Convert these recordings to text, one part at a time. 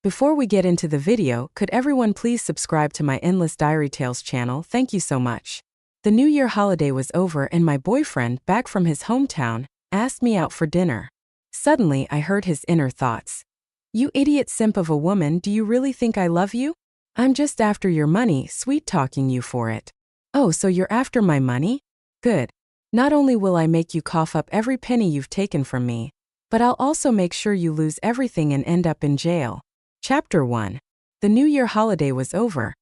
Before we get into the video, could everyone please subscribe to my Endless Diary Tales channel? Thank you so much. The New Year holiday was over and my boyfriend, back from his hometown, asked me out for dinner. Suddenly, I heard his inner thoughts. You idiot simp of a woman, do you really think I love you? I'm just after your money, sweet-talking you for it. Oh, so you're after my money? Good. Not only will I make you cough up every penny you've taken from me, but I'll also make sure you lose everything and end up in jail. Chapter 1. The New Year holiday was over,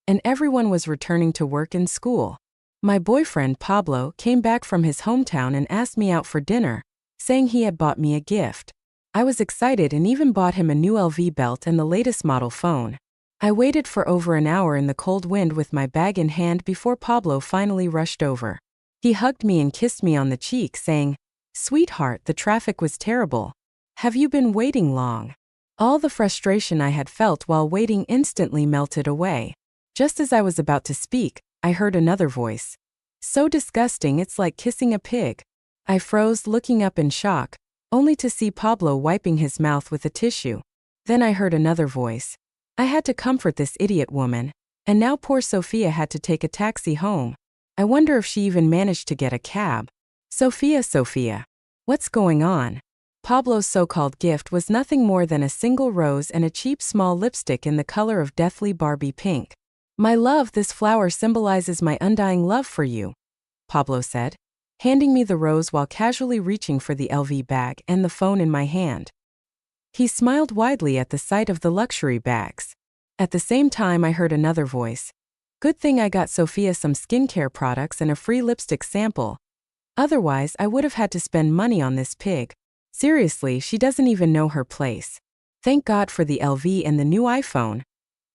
and everyone was returning to work and school. My boyfriend, Pablo, came back from his hometown and asked me out for dinner, saying he had bought me a gift. I was excited and even bought him a new LV belt and the latest model phone. I waited for over an hour in the cold wind with my bag in hand before Pablo finally rushed over. He hugged me and kissed me on the cheek, saying, "Sweetheart, the traffic was terrible. Have you been waiting long?" All the frustration I had felt while waiting instantly melted away. Just as I was about to speak, I heard another voice. "So disgusting, it's like kissing a pig." I froze, looking up in shock, only to see Pablo wiping his mouth with a tissue. Then I heard another voice. I had to comfort this idiot woman, and now poor Sophia had to take a taxi home. I wonder if she even managed to get a cab. Sophia, what's going on? Pablo's so-called gift was nothing more than a single rose and a cheap small lipstick in the color of deathly Barbie pink. "My love, this flower symbolizes my undying love for you," Pablo said, handing me the rose while casually reaching for the LV bag and the phone in my hand. He smiled widely at the sight of the luxury bags. At the same time, I heard another voice. "Good thing I got Sophia some skincare products and a free lipstick sample. Otherwise, I would have had to spend money on this pig. Seriously, she doesn't even know her place. Thank God for the LV and the new iPhone.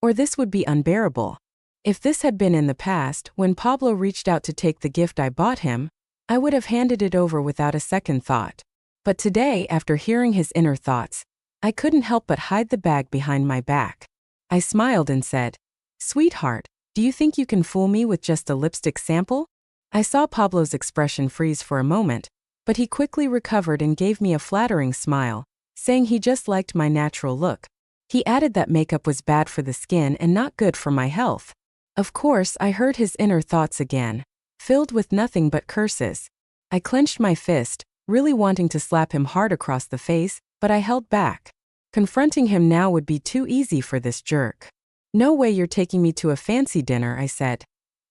Or this would be unbearable." If this had been in the past, when Pablo reached out to take the gift I bought him, I would have handed it over without a second thought. But today, after hearing his inner thoughts, I couldn't help but hide the bag behind my back. I smiled and said, "Sweetheart, do you think you can fool me with just a lipstick sample?" I saw Pablo's expression freeze for a moment, but he quickly recovered and gave me a flattering smile, saying he just liked my natural look. He added that makeup was bad for the skin and not good for my health. Of course, I heard his inner thoughts again, filled with nothing but curses. I clenched my fist, really wanting to slap him hard across the face, but I held back. Confronting him now would be too easy for this jerk. "No way you're taking me to a fancy dinner," I said,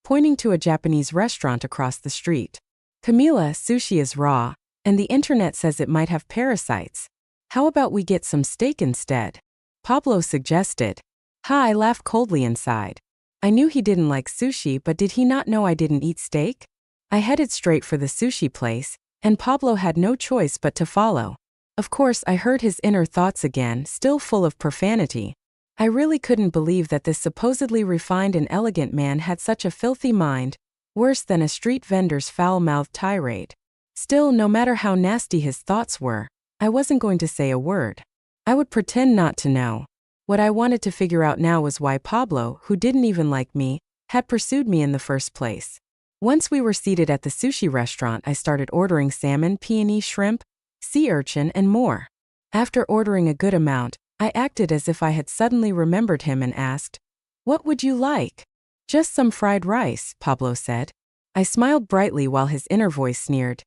pointing to a Japanese restaurant across the street. "Camila, sushi is raw, and the internet says it might have parasites. How about we get some steak instead?" Pablo suggested. I laughed coldly inside. I knew he didn't like sushi, but did he not know I didn't eat steak? I headed straight for the sushi place, and Pablo had no choice but to follow. Of course, I heard his inner thoughts again, still full of profanity. I really couldn't believe that this supposedly refined and elegant man had such a filthy mind, worse than a street vendor's foul-mouthed tirade. Still, no matter how nasty his thoughts were, I wasn't going to say a word. I would pretend not to know. What I wanted to figure out now was why Pablo, who didn't even like me, had pursued me in the first place. Once we were seated at the sushi restaurant, I started ordering salmon, peony, shrimp, sea urchin, and more. After ordering a good amount, I acted as if I had suddenly remembered him and asked, "What would you like?" "Just some fried rice," Pablo said. I smiled brightly while his inner voice sneered.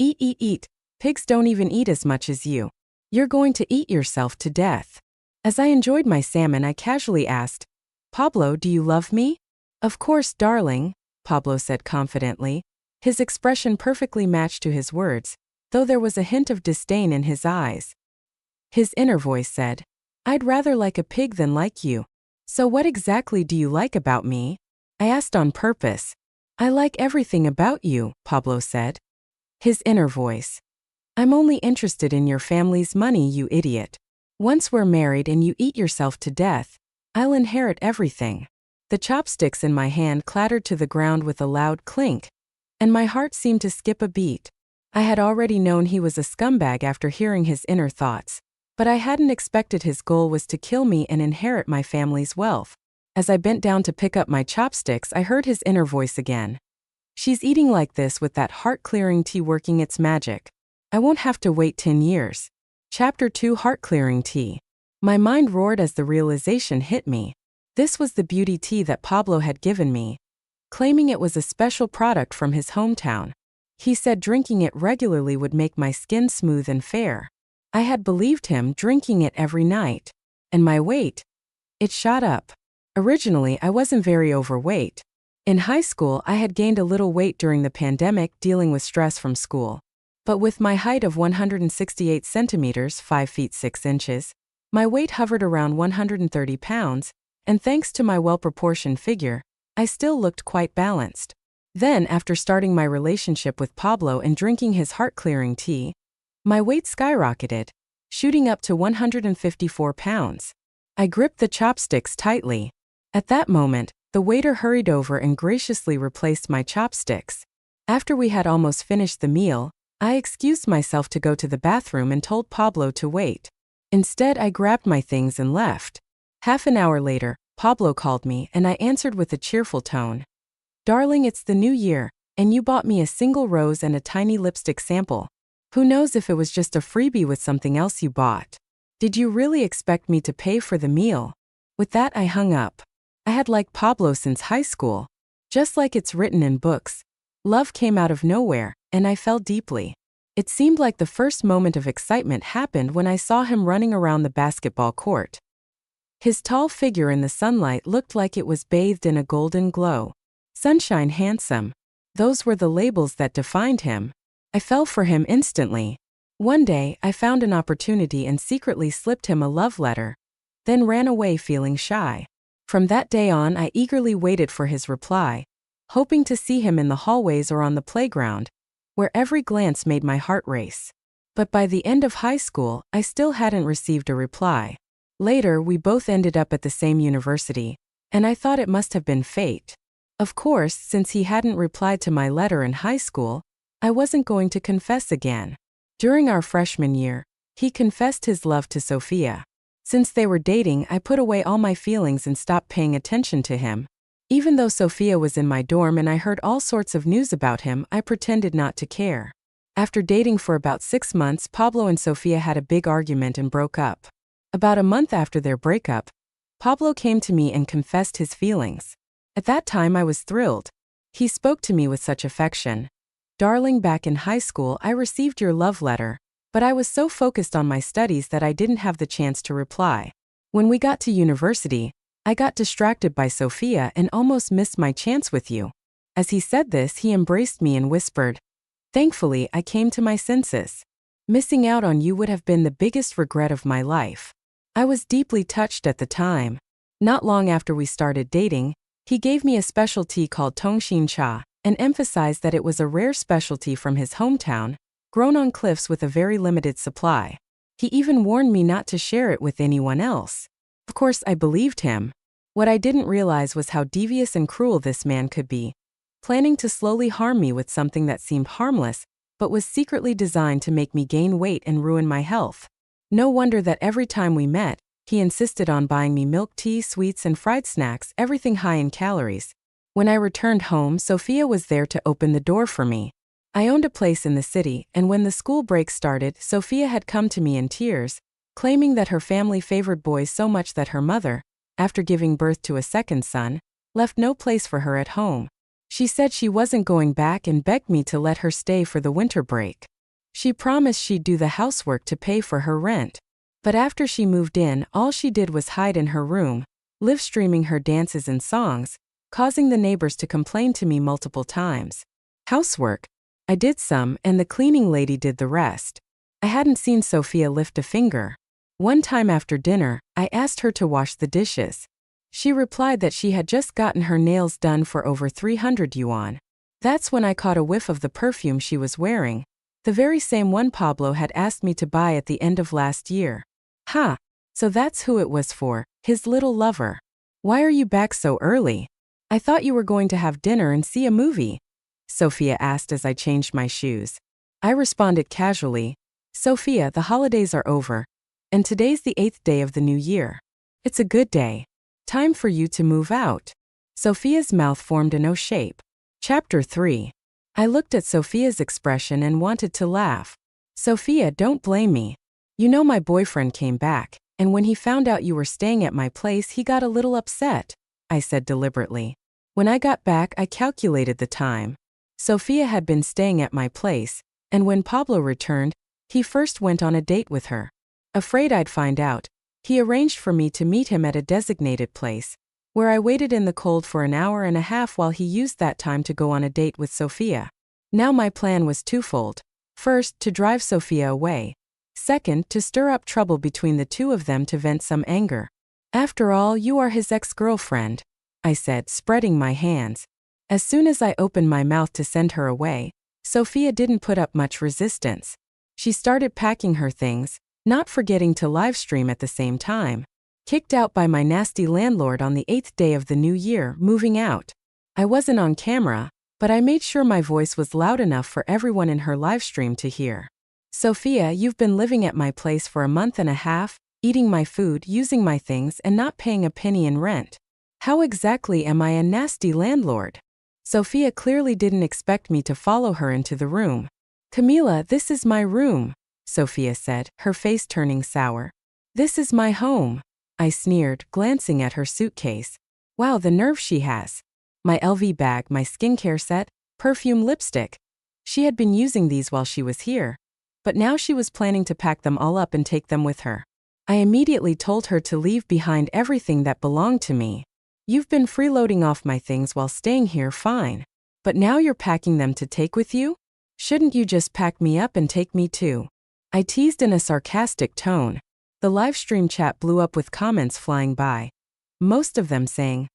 Eat. Pigs don't even eat as much as you. You're going to eat yourself to death." As I enjoyed my salmon, I casually asked, "Pablo, do you love me?" "Of course, darling," Pablo said confidently. His expression perfectly matched to his words, though there was a hint of disdain in his eyes. His inner voice said, "I'd rather like a pig than like you." "So what exactly do you like about me?" I asked on purpose. "I like everything about you," Pablo said. His inner voice, "I'm only interested in your family's money, you idiot. Once we're married and you eat yourself to death, I'll inherit everything." The chopsticks in my hand clattered to the ground with a loud clink, and my heart seemed to skip a beat. I had already known he was a scumbag after hearing his inner thoughts, but I hadn't expected his goal was to kill me and inherit my family's wealth. As I bent down to pick up my chopsticks, I heard his inner voice again. "She's eating like this with that heart-clearing tea working its magic. I won't have to wait 10 years. Chapter 2, Heart-Clearing Tea. My mind roared as the realization hit me. This was the beauty tea that Pablo had given me, claiming it was a special product from his hometown. He said drinking it regularly would make my skin smooth and fair. I had believed him, drinking it every night. And my weight? It shot up. Originally, I wasn't very overweight. In high school, I had gained a little weight during the pandemic dealing with stress from school. But with my height of 168 centimeters, 5 feet 6 inches, my weight hovered around 130 pounds, and thanks to my well-proportioned figure, I still looked quite balanced. Then, after starting my relationship with Pablo and drinking his heart-clearing tea, my weight skyrocketed, shooting up to 154 pounds. I gripped the chopsticks tightly. At that moment, the waiter hurried over and graciously replaced my chopsticks. After we had almost finished the meal, I excused myself to go to the bathroom and told Pablo to wait. Instead, I grabbed my things and left. Half an hour later, Pablo called me and I answered with a cheerful tone. "Darling, it's the new year, and you bought me a single rose and a tiny lipstick sample. Who knows if it was just a freebie with something else you bought? Did you really expect me to pay for the meal?" With that, I hung up. I had liked Pablo since high school. Just like it's written in books, love came out of nowhere, and I fell deeply. It seemed like the first moment of excitement happened when I saw him running around the basketball court. His tall figure in the sunlight looked like it was bathed in a golden glow. Sunshine handsome. Those were the labels that defined him. I fell for him instantly. One day, I found an opportunity and secretly slipped him a love letter, then ran away feeling shy. From that day on, I eagerly waited for his reply, hoping to see him in the hallways or on the playground, where every glance made my heart race. But by the end of high school, I still hadn't received a reply. Later, we both ended up at the same university, and I thought it must have been fate. Of course, since he hadn't replied to my letter in high school, I wasn't going to confess again. During our freshman year, he confessed his love to Sophia. Since they were dating, I put away all my feelings and stopped paying attention to him. Even though Sophia was in my dorm and I heard all sorts of news about him, I pretended not to care. After dating for about 6 months, Pablo and Sophia had a big argument and broke up. About a month after their breakup, Pablo came to me and confessed his feelings. At that time, I was thrilled. He spoke to me with such affection. "Darling, back in high school, I received your love letter, but I was so focused on my studies that I didn't have the chance to reply. When we got to university, I got distracted by Sophia and almost missed my chance with you." As he said this, he embraced me and whispered, "Thankfully, I came to my senses. Missing out on you would have been the biggest regret of my life." I was deeply touched at the time. Not long after we started dating, he gave me a specialty called Tongshin cha, and emphasized that it was a rare specialty from his hometown, grown on cliffs with a very limited supply. He even warned me not to share it with anyone else. Of course, I believed him. What I didn't realize was how devious and cruel this man could be, planning to slowly harm me with something that seemed harmless, but was secretly designed to make me gain weight and ruin my health. No wonder that every time we met, he insisted on buying me milk tea, sweets, and fried snacks, everything high in calories. When I returned home, Sophia was there to open the door for me. I owned a place in the city, and when the school break started, Sophia had come to me in tears, claiming that her family favored boys so much that her mother, after giving birth to a second son, left no place for her at home. She said she wasn't going back and begged me to let her stay for the winter break. She promised she'd do the housework to pay for her rent. But after she moved in, all she did was hide in her room, live streaming her dances and songs, causing the neighbors to complain to me multiple times. Housework? I did some, and the cleaning lady did the rest. I hadn't seen Sophia lift a finger. One time after dinner, I asked her to wash the dishes. She replied that she had just gotten her nails done for over 300 yuan. That's when I caught a whiff of the perfume she was wearing, the very same one Pablo had asked me to buy at the end of last year. Ha! So that's who it was for, his little lover. "Why are you back so early? I thought you were going to have dinner and see a movie," Sophia asked as I changed my shoes. I responded casually, "Sophia, the holidays are over, and today's the 8th day of the new year. It's a good day. Time for you to move out." Sophia's mouth formed an O shape. Chapter 3. I looked at Sophia's expression and wanted to laugh. "Sophia, don't blame me. You know my boyfriend came back. And when he found out you were staying at my place, he got a little upset, I said deliberately. When I got back, I calculated the time. Sophia had been staying at my place, and when Pablo returned, he first went on a date with her. Afraid I'd find out, he arranged for me to meet him at a designated place, where I waited in the cold for an hour and a half while he used that time to go on a date with Sophia. Now my plan was twofold. First, to drive Sophia away. Second, to stir up trouble between the two of them to vent some anger. After all, you are his ex-girlfriend, I said, spreading my hands. As soon as I opened my mouth to send her away, Sophia didn't put up much resistance. She started packing her things, not forgetting to livestream at the same time. Kicked out by my nasty landlord on the 8th day of the new year, moving out. I wasn't on camera, but I made sure my voice was loud enough for everyone in her livestream to hear. Sophia, you've been living at my place for a month and a half, eating my food, using my things, and not paying a penny in rent. How exactly am I a nasty landlord? Sophia clearly didn't expect me to follow her into the room. Camila, this is my room, Sophia said, her face turning sour. This is my home, I sneered, glancing at her suitcase. Wow, the nerve she has. My LV bag, my skincare set, perfume, lipstick. She had been using these while she was here, but now she was planning to pack them all up and take them with her. I immediately told her to leave behind everything that belonged to me. You've been freeloading off my things while staying here, fine. But now you're packing them to take with you? Shouldn't you just pack me up and take me too? I teased in a sarcastic tone. The livestream chat blew up with comments flying by. Most of them saying,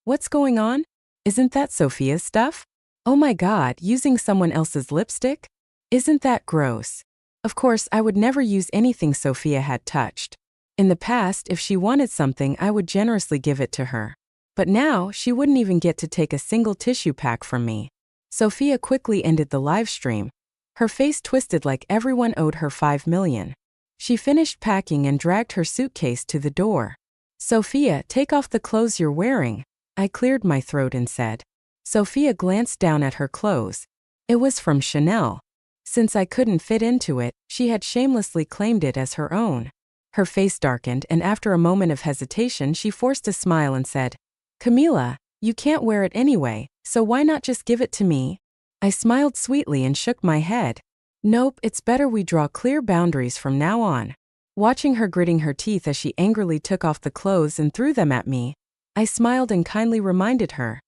"What's going on? Isn't that Sophia's stuff? Oh my God, using someone else's lipstick? Isn't that gross?" Of course, I would never use anything Sophia had touched. In the past, if she wanted something, I would generously give it to her. But now, she wouldn't even get to take a single tissue pack from me. Sophia quickly ended the live stream. Her face twisted like everyone owed her 5 million. She finished packing and dragged her suitcase to the door. Sophia, take off the clothes you're wearing. I cleared my throat and said. Sophia glanced down at her clothes. It was from Chanel. Since I couldn't fit into it, she had shamelessly claimed it as her own. Her face darkened, and after a moment of hesitation, she forced a smile and said, "Camila, you can't wear it anyway, so why not just give it to me?" I smiled sweetly and shook my head. Nope, it's better we draw clear boundaries from now on. Watching her gritting her teeth as she angrily took off the clothes and threw them at me, I smiled and kindly reminded her.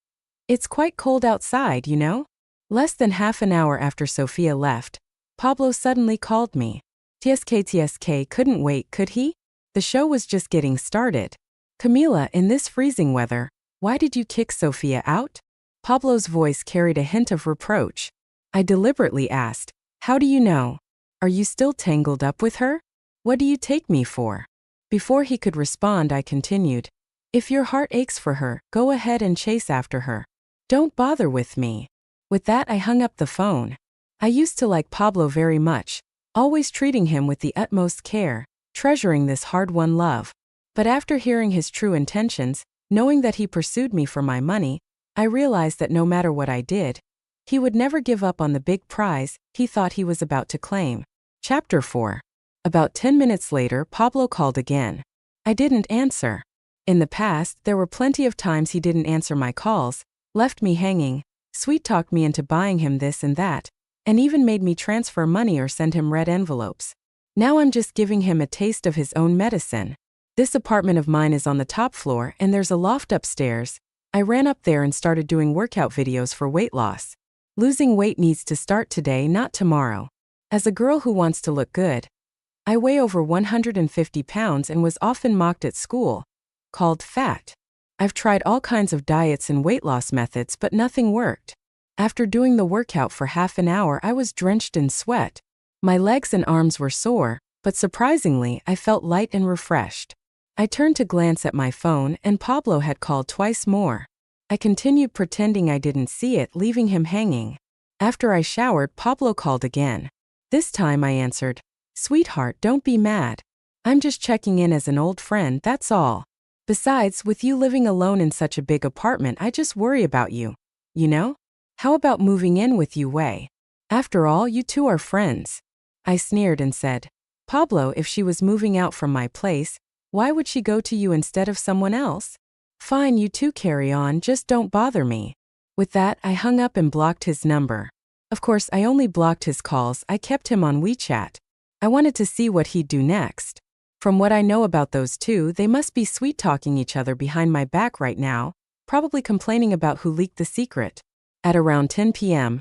It's quite cold outside, you know? Less than half an hour after Sophia left, Pablo suddenly called me. TSK couldn't wait, could he? The show was just getting started. Camila, in this freezing weather, why did you kick Sophia out? Pablo's voice carried a hint of reproach. I deliberately asked, how do you know? Are you still tangled up with her? What do you take me for? Before he could respond, I continued. If your heart aches for her, go ahead and chase after her. Don't bother with me. With that, I hung up the phone. I used to like Pablo very much, always treating him with the utmost care, treasuring this hard-won love. But after hearing his true intentions, knowing that he pursued me for my money, I realized that no matter what I did, he would never give up on the big prize he thought he was about to claim. Chapter 4. About 10 minutes later, Pablo called again. I didn't answer. In the past, there were plenty of times he didn't answer my calls, left me hanging, sweet-talked me into buying him this and that, and even made me transfer money or send him red envelopes. Now I'm just giving him a taste of his own medicine. This apartment of mine is on the top floor and there's a loft upstairs. I ran up there and started doing workout videos for weight loss. Losing weight needs to start today, not tomorrow. As a girl who wants to look good, I weigh over 150 pounds and was often mocked at school, called fat. I've tried all kinds of diets and weight loss methods, but nothing worked. After doing the workout for half an hour, I was drenched in sweat. My legs and arms were sore, but surprisingly, I felt light and refreshed. I turned to glance at my phone, and Pablo had called twice more. I continued pretending I didn't see it, leaving him hanging. After I showered, Pablo called again. This time I answered, "Sweetheart, don't be mad. I'm just checking in as an old friend, that's all. Besides, with you living alone in such a big apartment, I just worry about you. You know? How about moving in with you, Wei? After all, you two are friends." I sneered and said, "Pablo, if she was moving out from my place, Why would she go to you instead of someone else? Fine, you two carry on, just don't bother me. With that, I hung up and blocked his number. Of course, I only blocked his calls, I kept him on WeChat. I wanted to see what he'd do next. From what I know about those two, they must be sweet-talking each other behind my back right now, probably complaining about who leaked the secret. At around 10 p.m.,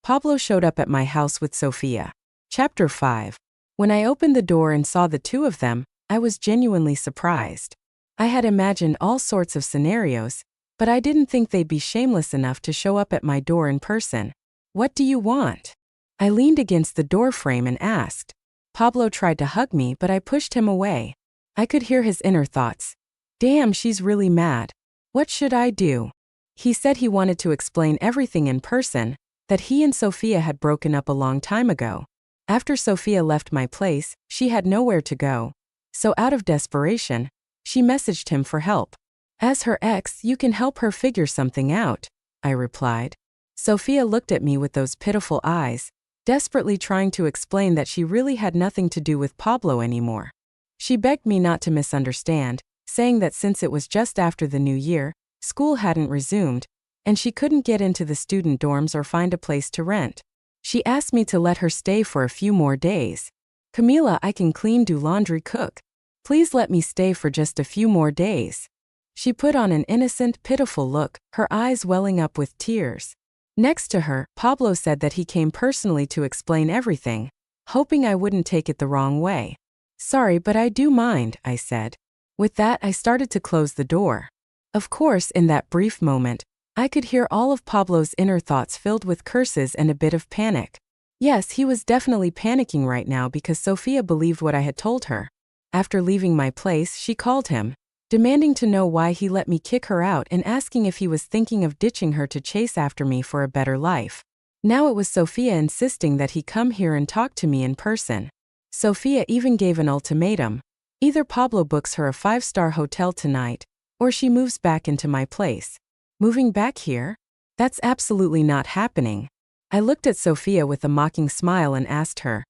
Pablo showed up at my house with Sophia. Chapter 5. When I opened the door and saw the two of them, I was genuinely surprised. I had imagined all sorts of scenarios, but I didn't think they'd be shameless enough to show up at my door in person. What do you want? I leaned against the door frame and asked. Pablo tried to hug me, but I pushed him away. I could hear his inner thoughts. Damn, she's really mad. What should I do? He said he wanted to explain everything in person, that he and Sophia had broken up a long time ago. After Sophia left my place, she had nowhere to go. So out of desperation, she messaged him for help. As her ex, you can help her figure something out, I replied. Sophia looked at me with those pitiful eyes, desperately trying to explain that she really had nothing to do with Pablo anymore. She begged me not to misunderstand, saying that since it was just after the new year, school hadn't resumed, and she couldn't get into the student dorms or find a place to rent. She asked me to let her stay for a few more days. Camila, I can clean, do laundry, cook. Please let me stay for just a few more days. She put on an innocent, pitiful look, her eyes welling up with tears. Next to her, Pablo said that he came personally to explain everything, hoping I wouldn't take it the wrong way. Sorry, but I do mind, I said. With that, I started to close the door. Of course, in that brief moment, I could hear all of Pablo's inner thoughts filled with curses and a bit of panic. Yes, he was definitely panicking right now because Sophia believed what I had told her. After leaving my place, she called him, demanding to know why he let me kick her out and asking if he was thinking of ditching her to chase after me for a better life. Now it was Sophia insisting that he come here and talk to me in person. Sophia even gave an ultimatum. Either Pablo books her a 5-star hotel tonight, or she moves back into my place. Moving back here? That's absolutely not happening. I looked at Sophia with a mocking smile and asked her,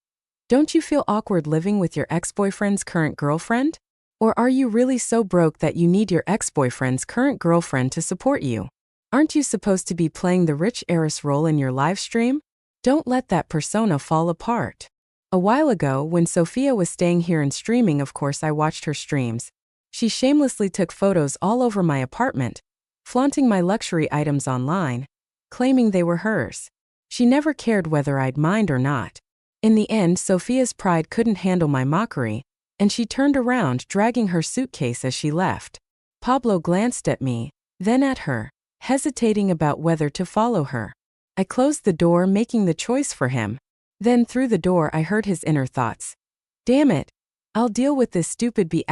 don't you feel awkward living with your ex-boyfriend's current girlfriend? Or are you really so broke that you need your ex-boyfriend's current girlfriend to support you? Aren't you supposed to be playing the rich heiress role in your live stream? Don't let that persona fall apart. A while ago, when Sophia was staying here and streaming, of course I watched her streams. She shamelessly took photos all over my apartment, flaunting my luxury items online, claiming they were hers. She never cared whether I'd mind or not. In the end, Sophia's pride couldn't handle my mockery, and she turned around, dragging her suitcase as she left. Pablo glanced at me, then at her, hesitating about whether to follow her. I closed the door, making the choice for him. Then through the door I heard his inner thoughts. Damn it. I'll deal with this stupid B***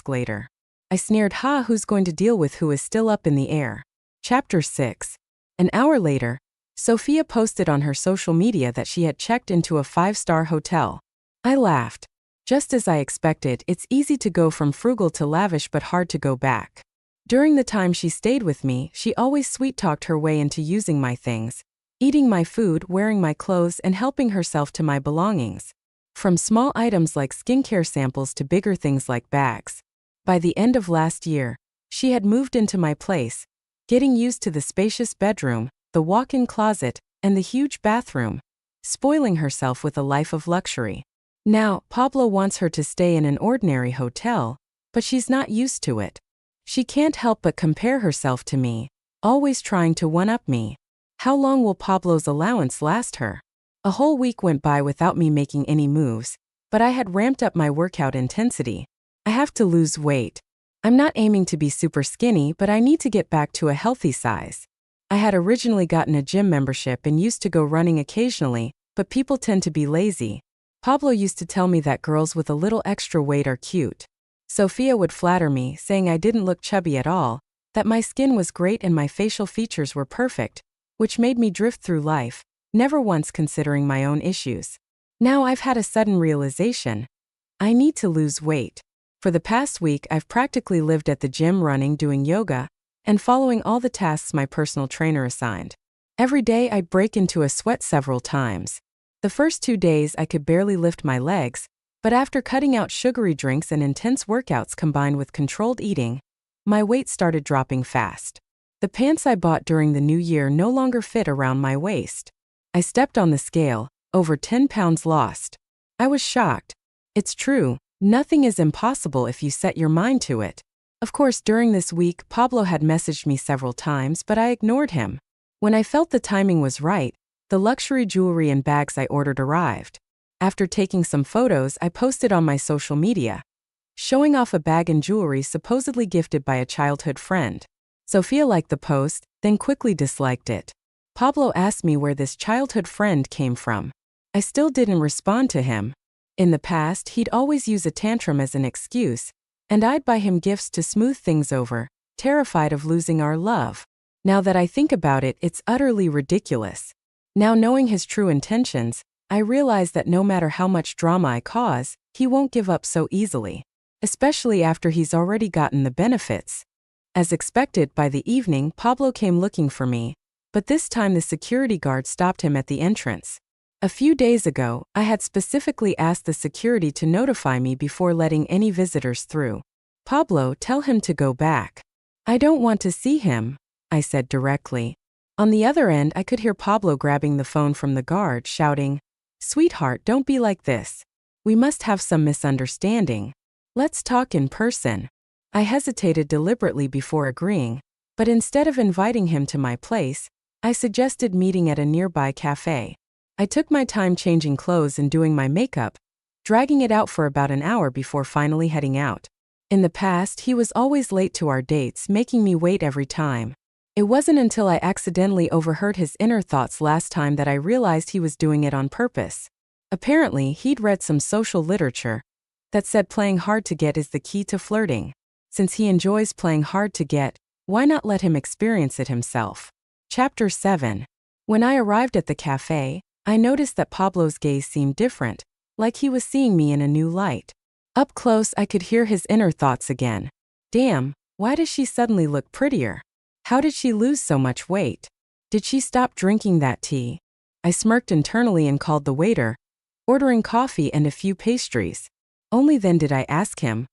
later. I sneered, who's going to deal with who is still up in the air? Chapter 6. An hour later, Sophia posted on her social media that she had checked into a 5-star hotel. I laughed. Just as I expected, it's easy to go from frugal to lavish but hard to go back. During the time she stayed with me, she always sweet-talked her way into using my things, eating my food, wearing my clothes, and helping herself to my belongings. From small items like skincare samples to bigger things like bags. By the end of last year, she had moved into my place, getting used to the spacious bedroom, the walk-in closet, and the huge bathroom, spoiling herself with a life of luxury. Now, Pablo wants her to stay in an ordinary hotel, but she's not used to it. She can't help but compare herself to me, always trying to one-up me. How long will Pablo's allowance last her? A whole week went by without me making any moves, but I had ramped up my workout intensity. I have to lose weight. I'm not aiming to be super skinny, but I need to get back to a healthy size. I had originally gotten a gym membership and used to go running occasionally, but people tend to be lazy. Pablo used to tell me that girls with a little extra weight are cute. Sophia would flatter me, saying I didn't look chubby at all, that my skin was great and my facial features were perfect, which made me drift through life, never once considering my own issues. Now I've had a sudden realization. I need to lose weight. For the past week, I've practically lived at the gym, running, doing yoga, and following all the tasks my personal trainer assigned. Every day I'd break into a sweat several times. The first 2 days I could barely lift my legs, But after cutting out sugary drinks and intense workouts combined with controlled eating, my weight started dropping fast. The pants I bought during the new year no longer fit around my waist. I stepped on the scale, over 10 pounds lost. I was shocked. It's true, nothing is impossible if you set your mind to it. Of course, during this week, Pablo had messaged me several times, but I ignored him. When I felt the timing was right, the luxury jewelry and bags I ordered arrived. After taking some photos, I posted on my social media, showing off a bag and jewelry supposedly gifted by a childhood friend. Sophia liked the post, then quickly disliked it. Pablo asked me where this childhood friend came from. I still didn't respond to him. In the past, he'd always use a tantrum as an excuse, and I'd buy him gifts to smooth things over, terrified of losing our love. Now that I think about it, it's utterly ridiculous. Now knowing his true intentions, I realize that no matter how much drama I cause, he won't give up so easily, especially after he's already gotten the benefits. As expected, by the evening, Pablo came looking for me, but this time the security guard stopped him at the entrance. A few days ago, I had specifically asked the security to notify me before letting any visitors through. Pablo, tell him to go back. I don't want to see him, I said directly. On the other end, I could hear Pablo grabbing the phone from the guard, shouting, "Sweetheart, don't be like this. We must have some misunderstanding. Let's talk in person." I hesitated deliberately before agreeing, but instead of inviting him to my place, I suggested meeting at a nearby cafe. I took my time changing clothes and doing my makeup, dragging it out for about an hour before finally heading out. In the past, he was always late to our dates, making me wait every time. It wasn't until I accidentally overheard his inner thoughts last time that I realized he was doing it on purpose. Apparently, he'd read some social literature that said playing hard to get is the key to flirting. Since he enjoys playing hard to get, why not let him experience it himself? Chapter 7. When I arrived at the cafe, I noticed that Pablo's gaze seemed different, like he was seeing me in a new light. Up close, I could hear his inner thoughts again. Damn, why does she suddenly look prettier? How did she lose so much weight? Did she stop drinking that tea? I smirked internally and called the waiter, ordering coffee and a few pastries. Only then did I ask him,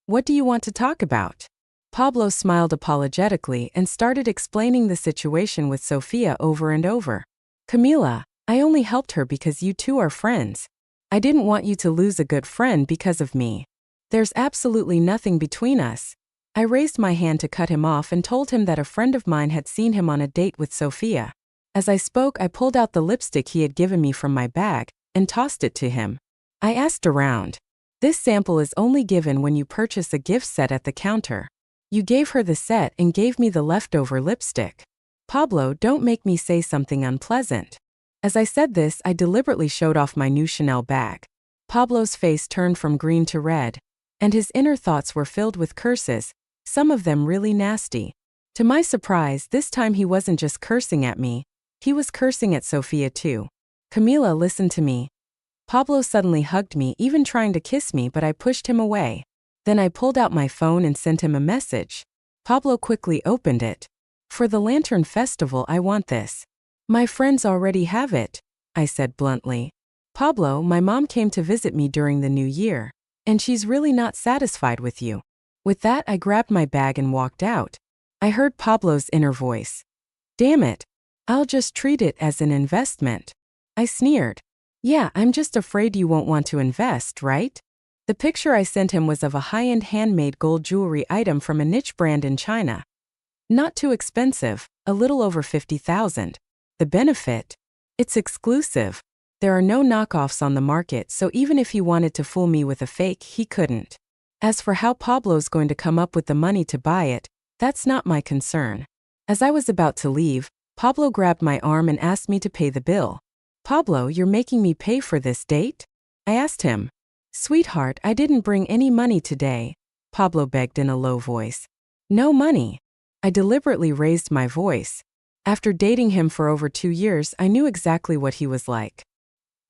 "What do you want to talk about?" Pablo smiled apologetically and started explaining the situation with Sophia over and over. "Camila, I only helped her because you two are friends. I didn't want you to lose a good friend because of me. There's absolutely nothing between us." I raised my hand to cut him off and told him that a friend of mine had seen him on a date with Sophia. As I spoke, I pulled out the lipstick he had given me from my bag and tossed it to him. I asked around. "This sample is only given when you purchase a gift set at the counter. You gave her the set and gave me the leftover lipstick. Pablo, don't make me say something unpleasant." As I said this, I deliberately showed off my new Chanel bag. Pablo's face turned from green to red, and his inner thoughts were filled with curses, some of them really nasty. To my surprise, this time he wasn't just cursing at me, he was cursing at Sophia too. "Camila, listen to me." Pablo suddenly hugged me, even trying to kiss me, but I pushed him away. Then I pulled out my phone and sent him a message. Pablo quickly opened it. "For the Lantern Festival, I want this." "My friends already have it," I said bluntly. "Pablo, my mom came to visit me during the new year, and she's really not satisfied with you." With that, I grabbed my bag and walked out. I heard Pablo's inner voice. "Damn it. I'll just treat it as an investment." I sneered. "Yeah, I'm just afraid you won't want to invest, right?" The picture I sent him was of a high-end handmade gold jewelry item from a niche brand in China. Not too expensive, a little over 50,000. The benefit? It's exclusive. There are no knockoffs on the market, so even if he wanted to fool me with a fake, he couldn't. As for how Pablo's going to come up with the money to buy it, that's not my concern. As I was about to leave, Pablo grabbed my arm and asked me to pay the bill. "Pablo, you're making me pay for this date?" I asked him. "Sweetheart, I didn't bring any money today," Pablo begged in a low voice. "No money." I deliberately raised my voice. After dating him for over 2 years, I knew exactly what he was like.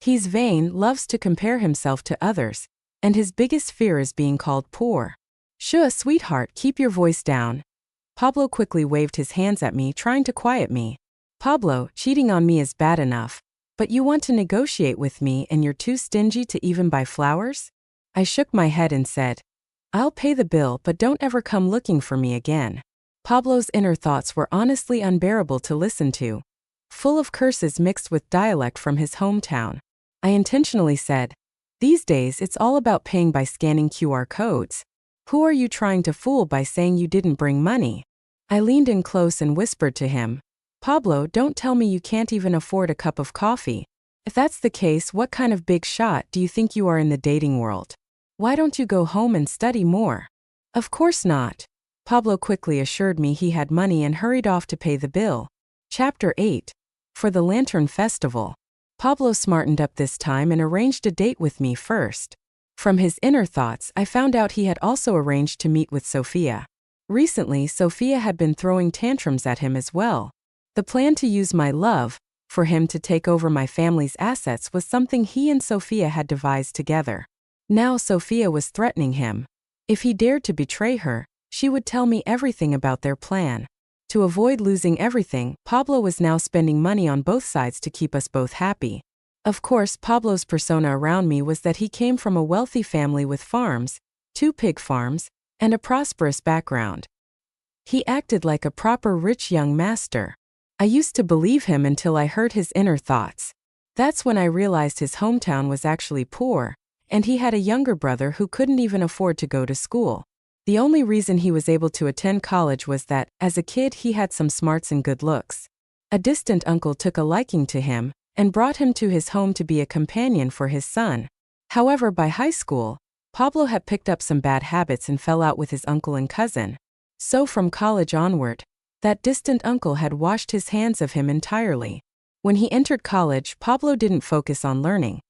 He's vain, loves to compare himself to others, and his biggest fear is being called poor. "Shh, sweetheart, keep your voice down." Pablo quickly waved his hands at me, trying to quiet me. "Pablo, cheating on me is bad enough, but you want to negotiate with me and you're too stingy to even buy flowers?" I shook my head and said, "I'll pay the bill, but don't ever come looking for me again." Pablo's inner thoughts were honestly unbearable to listen to, full of curses mixed with dialect from his hometown. I intentionally said, "These days it's all about paying by scanning QR codes. Who are you trying to fool by saying you didn't bring money?" I leaned in close and whispered to him, "Pablo, don't tell me you can't even afford a cup of coffee. If that's the case, what kind of big shot do you think you are in the dating world? Why don't you go home and study more?" "Of course not." Pablo quickly assured me he had money and hurried off to pay the bill. Chapter 8. For the Lantern Festival. Pablo smartened up this time and arranged a date with me first. From his inner thoughts, I found out he had also arranged to meet with Sophia. Recently, Sophia had been throwing tantrums at him as well. The plan to use my love for him to take over my family's assets was something he and Sophia had devised together. Now Sophia was threatening him. If he dared to betray her, she would tell me everything about their plan. To avoid losing everything, Pablo was now spending money on both sides to keep us both happy. Of course, Pablo's persona around me was that he came from a wealthy family with farms, 2 pig farms, and a prosperous background. He acted like a proper rich young master. I used to believe him until I heard his inner thoughts. That's when I realized his hometown was actually poor, and he had a younger brother who couldn't even afford to go to school. The only reason he was able to attend college was that, as a kid, he had some smarts and good looks. A distant uncle took a liking to him and brought him to his home to be a companion for his son. However, by high school, Pablo had picked up some bad habits and fell out with his uncle and cousin. So from college onward, that distant uncle had washed his hands of him entirely. When he entered college, Pablo didn't focus on learning.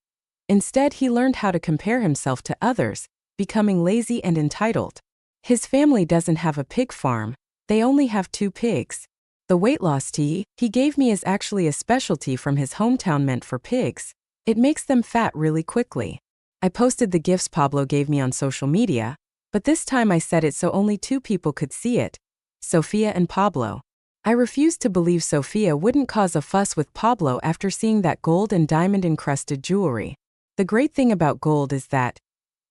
Instead, he learned how to compare himself to others, becoming lazy and entitled. His family doesn't have a pig farm, they only have 2 pigs. The weight loss tea he gave me is actually a specialty from his hometown meant for pigs. It makes them fat really quickly. I posted the gifts Pablo gave me on social media, but this time I said it so only 2 people could see it: Sophia and Pablo. I refused to believe Sophia wouldn't cause a fuss with Pablo after seeing that gold and diamond-encrusted jewelry. The great thing about gold is that,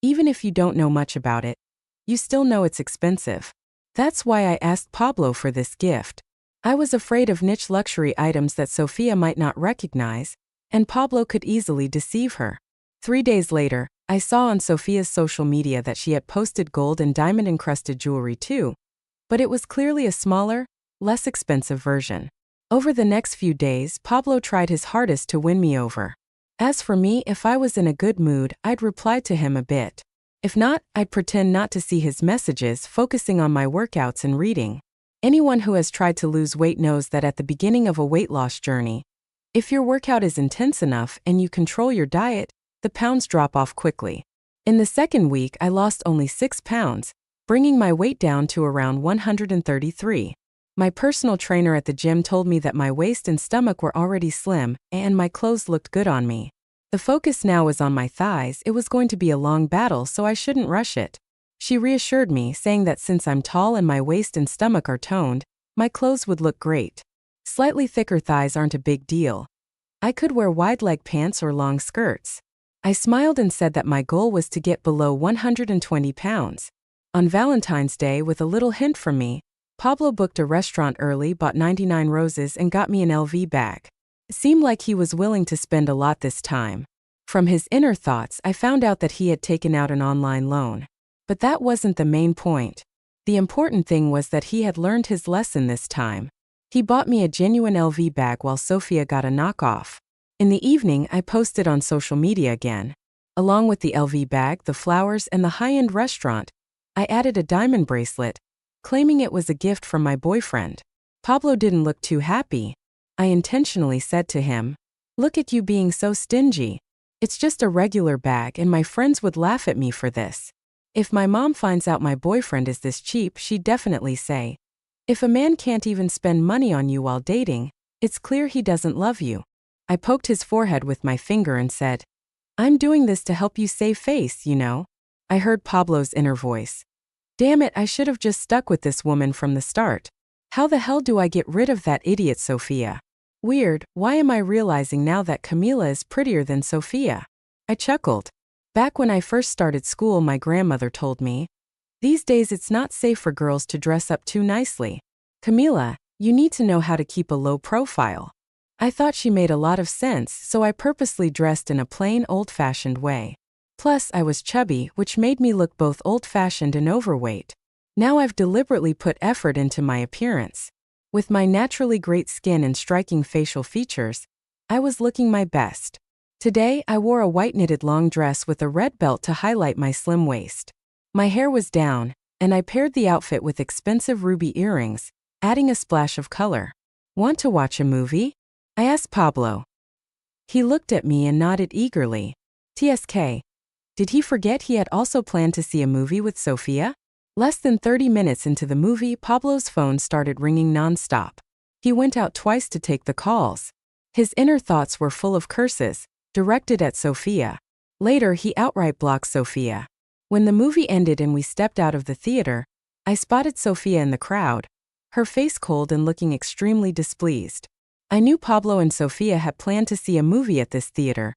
even if you don't know much about it, you still know it's expensive. That's why I asked Pablo for this gift. I was afraid of niche luxury items that Sophia might not recognize, and Pablo could easily deceive her. 3 days later, I saw on Sophia's social media that she had posted gold and diamond-encrusted jewelry too, but it was clearly a smaller, less expensive version. Over the next few days, Pablo tried his hardest to win me over. As for me, if I was in a good mood, I'd reply to him a bit. If not, I'd pretend not to see his messages, focusing on my workouts and reading. Anyone who has tried to lose weight knows that at the beginning of a weight loss journey, if your workout is intense enough and you control your diet, the pounds drop off quickly. In the second week, I lost only 6 pounds, bringing my weight down to around 133. My personal trainer at the gym told me that my waist and stomach were already slim, and my clothes looked good on me. The focus now was on my thighs. It was going to be a long battle, so I shouldn't rush it. She reassured me, saying that since I'm tall and my waist and stomach are toned, my clothes would look great. Slightly thicker thighs aren't a big deal. I could wear wide leg pants or long skirts. I smiled and said that my goal was to get below 120 pounds. On Valentine's Day, with a little hint from me, Pablo booked a restaurant early, bought 99 roses, and got me an LV bag. It seemed like he was willing to spend a lot this time. From his inner thoughts, I found out that he had taken out an online loan. But that wasn't the main point. The important thing was that he had learned his lesson this time. He bought me a genuine LV bag while Sophia got a knockoff. In the evening, I posted on social media again. Along with the LV bag, the flowers, and the high-end restaurant, I added a diamond bracelet, claiming it was a gift from my boyfriend. Pablo didn't look too happy. I intentionally said to him, "Look at you being so stingy. It's just a regular bag and my friends would laugh at me for this. If my mom finds out my boyfriend is this cheap, she'd definitely say, if a man can't even spend money on you while dating, it's clear he doesn't love you." I poked his forehead with my finger and said, "I'm doing this to help you save face, you know." I heard Pablo's inner voice. Damn it, I should have just stuck with this woman from the start. How the hell do I get rid of that idiot Sophia? Weird, why am I realizing now that Camila is prettier than Sophia? I chuckled. Back when I first started school, my grandmother told me, "These days it's not safe for girls to dress up too nicely. Camila, you need to know how to keep a low profile." I thought she made a lot of sense, so I purposely dressed in a plain, old-fashioned way. Plus, I was chubby, which made me look both old-fashioned and overweight. Now I've deliberately put effort into my appearance. With my naturally great skin and striking facial features, I was looking my best. Today, I wore a white knitted long dress with a red belt to highlight my slim waist. My hair was down, and I paired the outfit with expensive ruby earrings, adding a splash of color. "Want to watch a movie?" I asked Pablo. He looked at me and nodded eagerly. TSK. Did he forget he had also planned to see a movie with Sofia? Less than 30 minutes into the movie, Pablo's phone started ringing non-stop. He went out twice to take the calls. His inner thoughts were full of curses, directed at Sofia. Later, he outright blocked Sofia. When the movie ended and we stepped out of the theater, I spotted Sofia in the crowd, her face cold and looking extremely displeased. I knew Pablo and Sofia had planned to see a movie at this theater.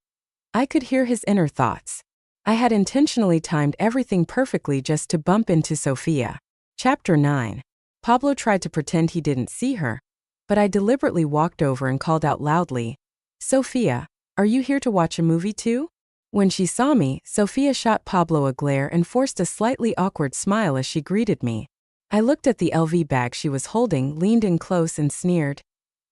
I could hear his inner thoughts. I had intentionally timed everything perfectly just to bump into Sofia. Chapter 9. Pablo tried to pretend he didn't see her, but I deliberately walked over and called out loudly, "Sofia, are you here to watch a movie too?" When she saw me, Sofia shot Pablo a glare and forced a slightly awkward smile as she greeted me. I looked at the LV bag she was holding, leaned in close and sneered.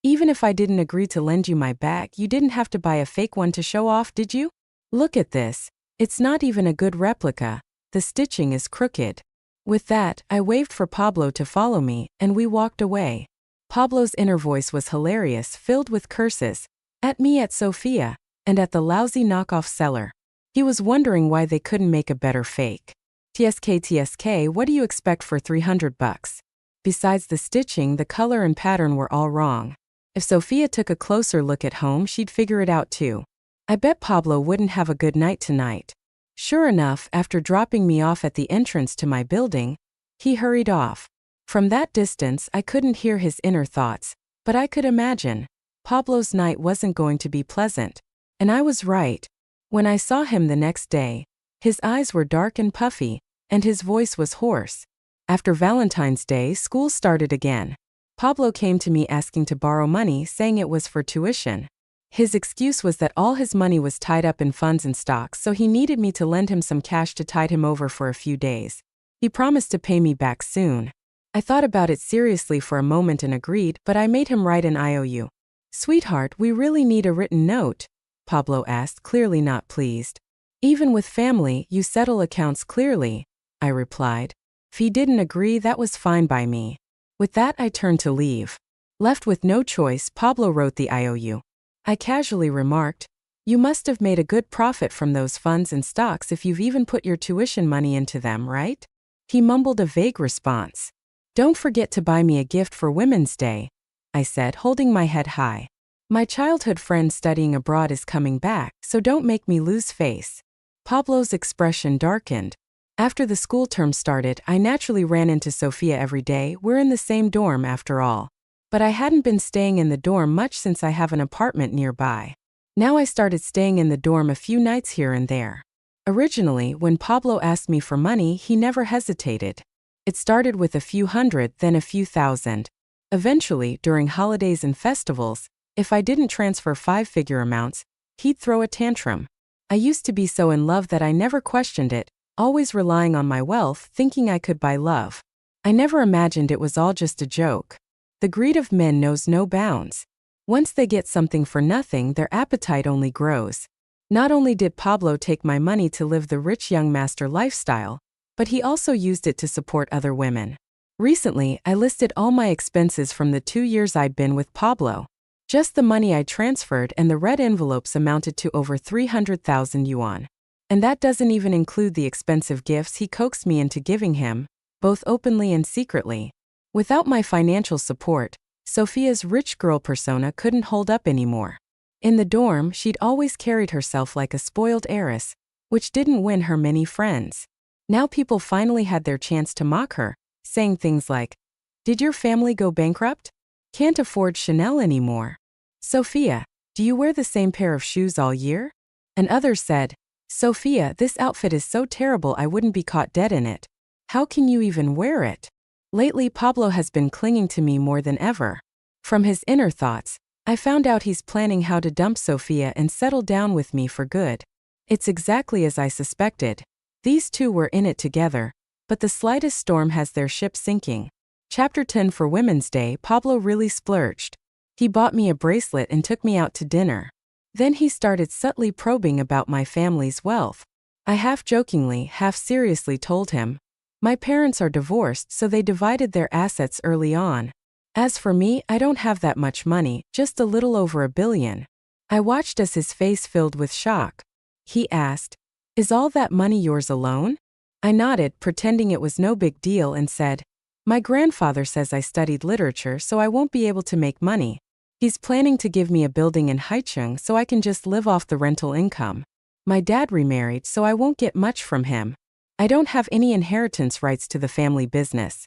"Even if I didn't agree to lend you my bag, you didn't have to buy a fake one to show off, did you? Look at this. It's not even a good replica. The stitching is crooked." With that, I waved for Pablo to follow me, and we walked away. Pablo's inner voice was hilarious, filled with curses. At me, at Sofia, and at the lousy knockoff seller. He was wondering why they couldn't make a better fake. TSK, what do you expect for $300? Besides the stitching, the color and pattern were all wrong. If Sofia took a closer look at home, she'd figure it out too. I bet Pablo wouldn't have a good night tonight. Sure enough, after dropping me off at the entrance to my building, he hurried off. From that distance, I couldn't hear his inner thoughts, but I could imagine. Pablo's night wasn't going to be pleasant. And I was right. When I saw him the next day, his eyes were dark and puffy, and his voice was hoarse. After Valentine's Day, school started again. Pablo came to me asking to borrow money, saying it was for tuition. His excuse was that all his money was tied up in funds and stocks, so he needed me to lend him some cash to tide him over for a few days. He promised to pay me back soon. I thought about it seriously for a moment and agreed, but I made him write an IOU. "Sweetheart, we really need a written note," Pablo asked, clearly not pleased. "Even with family, you settle accounts clearly," I replied. If he didn't agree, that was fine by me. With that, I turned to leave. Left with no choice, Pablo wrote the IOU. I casually remarked, "You must have made a good profit from those funds and stocks if you've even put your tuition money into them, right?" He mumbled a vague response. "Don't forget to buy me a gift for Women's Day," I said, holding my head high. "My childhood friend studying abroad is coming back, so don't make me lose face." Pablo's expression darkened. After the school term started, I naturally ran into Sofia every day. We're in the same dorm after all. But I hadn't been staying in the dorm much since I have an apartment nearby. Now I started staying in the dorm a few nights here and there. Originally, when Pablo asked me for money, he never hesitated. It started with a few hundred, then a few thousand. Eventually, during holidays and festivals, if I didn't transfer five-figure amounts, he'd throw a tantrum. I used to be so in love that I never questioned it, always relying on my wealth, thinking I could buy love. I never imagined it was all just a joke. The greed of men knows no bounds. Once they get something for nothing, their appetite only grows. Not only did Pablo take my money to live the rich young master lifestyle, but he also used it to support other women. Recently, I listed all my expenses from the 2 years I'd been with Pablo. Just the money I transferred and the red envelopes amounted to over 300,000 yuan. And that doesn't even include the expensive gifts he coaxed me into giving him, both openly and secretly. Without my financial support, Sofia's rich girl persona couldn't hold up anymore. In the dorm, she'd always carried herself like a spoiled heiress, which didn't win her many friends. Now people finally had their chance to mock her, saying things like, "Did your family go bankrupt? Can't afford Chanel anymore. Sofia, do you wear the same pair of shoes all year?" And others said, Sophia, this outfit is so terrible I wouldn't be caught dead in it. How can you even wear it? Lately, Pablo has been clinging to me more than ever. From his inner thoughts, I found out he's planning how to dump Sophia and settle down with me for good. It's exactly as I suspected. These two were in it together, but the slightest storm has their ship sinking. Chapter 10. For Women's Day, Pablo really splurged. He bought me a bracelet and took me out to dinner. Then he started subtly probing about my family's wealth. I half-jokingly, half-seriously told him, my parents are divorced, so they divided their assets early on. As for me, I don't have that much money, just a little over $1 billion. I watched as his face filled with shock. He asked, is all that money yours alone? I nodded, pretending it was no big deal, and said, my grandfather says I studied literature, so I won't be able to make money. He's planning to give me a building in Haicheng so I can just live off the rental income. My dad remarried, so I won't get much from him. I don't have any inheritance rights to the family business.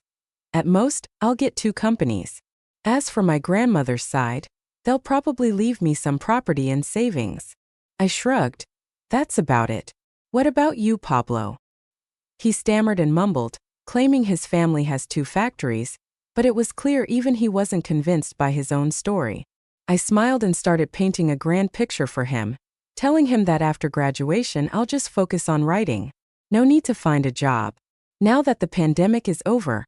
At most, I'll get 2 companies. As for my grandmother's side, they'll probably leave me some property and savings. I shrugged. That's about it. What about you, Pablo? He stammered and mumbled, claiming his family has 2 factories, but it was clear even he wasn't convinced by his own story. I smiled and started painting a grand picture for him, telling him that after graduation I'll just focus on writing. No need to find a job. Now that the pandemic is over,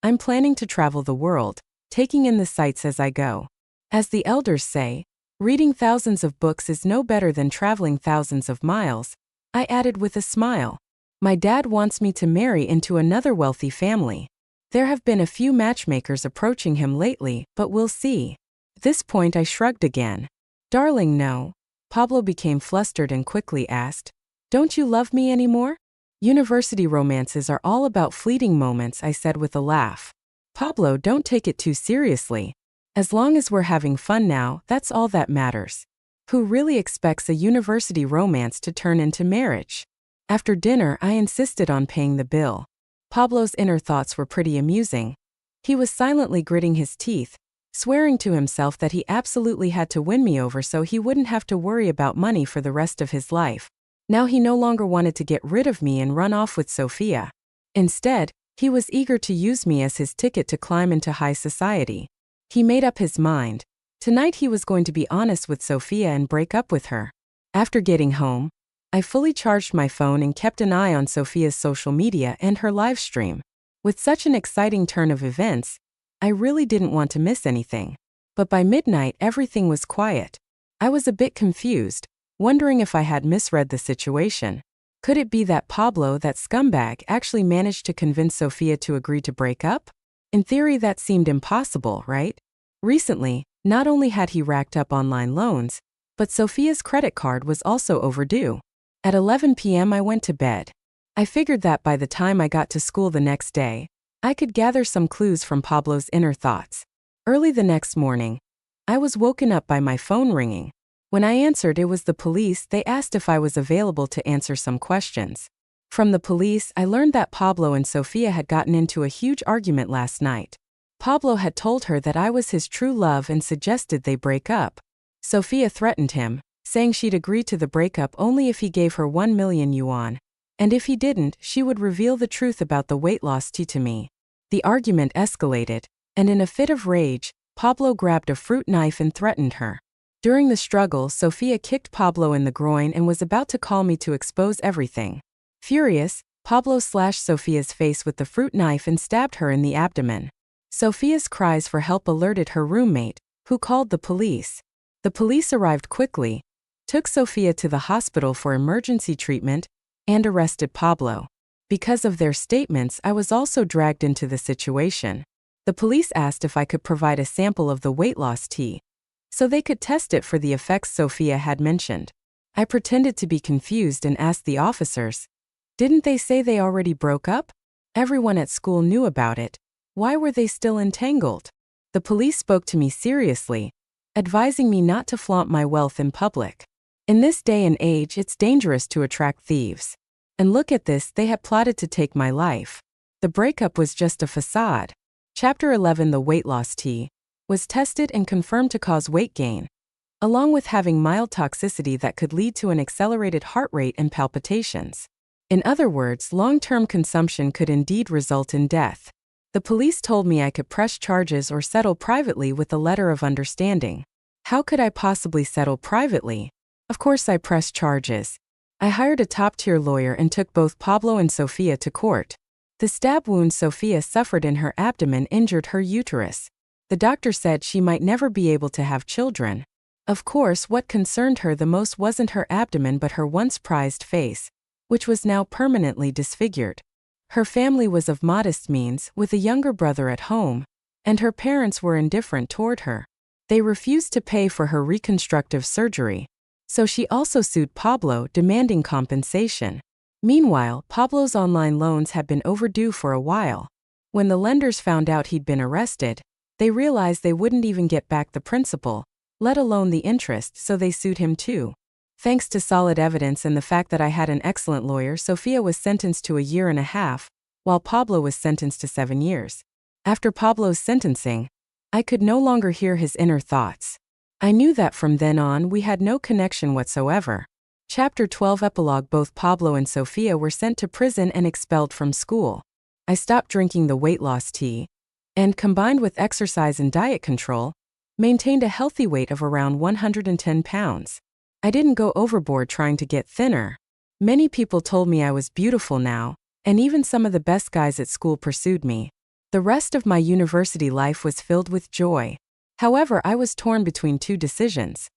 I'm planning to travel the world, taking in the sights as I go. As the elders say, reading thousands of books is no better than traveling thousands of miles, I added with a smile. My dad wants me to marry into another wealthy family. There have been a few matchmakers approaching him lately, but we'll see. At this point I shrugged again. Darling, no. Pablo became flustered and quickly asked, don't you love me anymore? University romances are all about fleeting moments, I said with a laugh. Pablo, don't take it too seriously. As long as we're having fun now, that's all that matters. Who really expects a university romance to turn into marriage? After dinner, I insisted on paying the bill. Pablo's inner thoughts were pretty amusing. He was silently gritting his teeth, swearing to himself that he absolutely had to win me over so he wouldn't have to worry about money for the rest of his life. Now he no longer wanted to get rid of me and run off with Sophia. Instead, he was eager to use me as his ticket to climb into high society. He made up his mind. Tonight he was going to be honest with Sophia and break up with her. After getting home, I fully charged my phone and kept an eye on Sophia's social media and her live stream. With such an exciting turn of events, I really didn't want to miss anything. But by midnight everything was quiet. I was a bit confused, wondering if I had misread the situation. Could it be that Pablo, that scumbag, actually managed to convince Sophia to agree to break up? In theory that seemed impossible, right? Recently, not only had he racked up online loans, but Sophia's credit card was also overdue. At 11 p.m. I went to bed. I figured that by the time I got to school the next day, I could gather some clues from Pablo's inner thoughts. Early the next morning, I was woken up by my phone ringing. When I answered, it was the police. They asked if I was available to answer some questions. From the police, I learned that Pablo and Sophia had gotten into a huge argument last night. Pablo had told her that I was his true love and suggested they break up. Sophia threatened him, saying she'd agree to the breakup only if he gave her 1 million yuan. And if he didn't, she would reveal the truth about the weight loss tea to me. The argument escalated, and in a fit of rage, Pablo grabbed a fruit knife and threatened her. During the struggle, Sophia kicked Pablo in the groin and was about to call me to expose everything. Furious, Pablo slashed Sophia's face with the fruit knife and stabbed her in the abdomen. Sophia's cries for help alerted her roommate, who called the police. The police arrived quickly, took Sophia to the hospital for emergency treatment, and arrested Pablo. Because of their statements, I was also dragged into the situation. The police asked if I could provide a sample of the weight loss tea, so they could test it for the effects Sophia had mentioned. I pretended to be confused and asked the officers, didn't they say they already broke up? Everyone at school knew about it. Why were they still entangled? The police spoke to me seriously, advising me not to flaunt my wealth in public. In this day and age, it's dangerous to attract thieves. And look at this, they had plotted to take my life. The breakup was just a facade. Chapter 11. The weight loss tea was tested and confirmed to cause weight gain. along with having mild toxicity that could lead to an accelerated heart rate and palpitations. In other words, long-term consumption could indeed result in death. The police told me I could press charges or settle privately with a letter of understanding. How could I possibly settle privately? Of course I pressed charges. I hired a top-tier lawyer and took both Pablo and Sofia to court. The stab wound Sofia suffered in her abdomen injured her uterus. The doctor said she might never be able to have children. Of course, what concerned her the most wasn't her abdomen but her once prized face, which was now permanently disfigured. Her family was of modest means, with a younger brother at home, and her parents were indifferent toward her. They refused to pay for her reconstructive surgery, so she also sued Pablo, demanding compensation. Meanwhile, Pablo's online loans had been overdue for a while. When the lenders found out he'd been arrested, they realized they wouldn't even get back the principal, let alone the interest, so they sued him too. Thanks to solid evidence and the fact that I had an excellent lawyer, Sofia was sentenced to 1.5 years, while Pablo was sentenced to 7 years. After Pablo's sentencing, I could no longer hear his inner thoughts. I knew that from then on we had no connection whatsoever. Chapter 12 Epilogue. Both Pablo and Sofia were sent to prison and expelled from school. I stopped drinking the weight loss tea, and combined with exercise and diet control, maintained a healthy weight of around 110 pounds. I didn't go overboard trying to get thinner. Many people told me I was beautiful now, and even some of the best guys at school pursued me. The rest of my university life was filled with joy. However, I was torn between two decisions.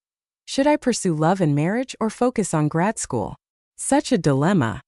Should I pursue love and marriage or focus on grad school? Such a dilemma.